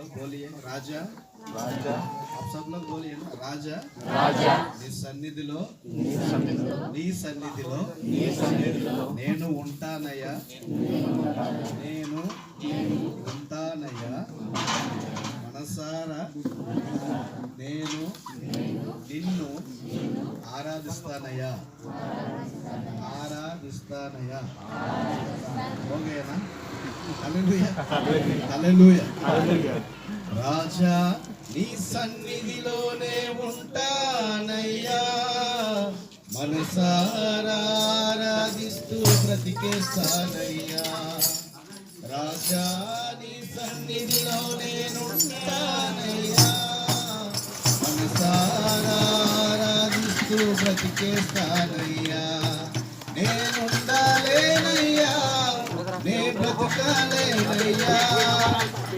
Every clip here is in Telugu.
बोलिए राजा राजा आप सब लोग बोलिए ना राजा राजा నీ సన్నిధిలో నీ సన్నిధిలో నేను ఉంటానయ్యా నేను ఉంటానయ్యా మనసారా నేను నిన్ను ఆరాధిస్తానయ్యా ఓకేనా హల్లెలూయా హల్లెలూయా రాజా నీ సన్నిధిలోనే ఉంటానయ్యా మనసారా ఆరాధిస్తూ బ్రతికేస్తానయ్యా రాజా నీ సన్నిధిలో నేనుంటానయ్యా మనసారా ఆరాధిస్తూ బ్రతికేస్తానయ్యా నేనుండాలేనయ్యా నే బ్రతకాలేనయ్యా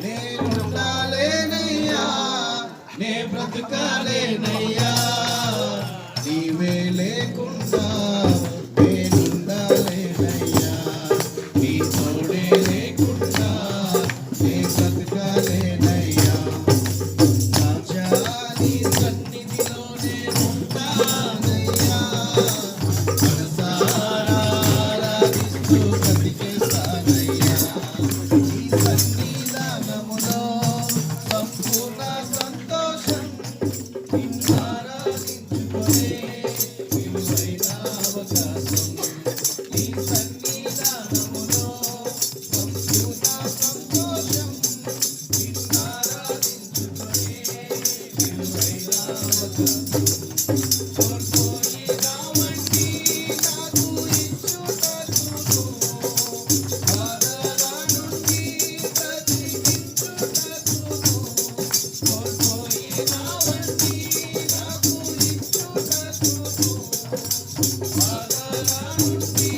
నేనుండాలేనయ్యా నే బ్రతకాలేనయ్యా నీవే లేకుండా నేనుండాలేనయ్యా నీ తోడే లేకుండా నే బ్రతకాలేనయ్యా రాజా నీ సన్నిధిలో నేనుంటానయ్యా మనసారా ఆరాధిస్తూ బ్రతికేస్తానయ్యా నీ సన్నిధానములో సంపూర్ణ సంతోషం నిన్ను ఆరాధించుకొనే విలువైన అవకాశం నీ సన్నిధానములో సంపూర్ణ సంతోషం నిన్ను ఆరాధించుకొనే విలువైన అవకాశం కోల్పోయినా వంటి నాకు ఇచ్చుటకును బాధల నుండి బ్రతికించుటకును కోల్పోయినా వంటి నాకు ఇచ్చుటకును బాధల నుండి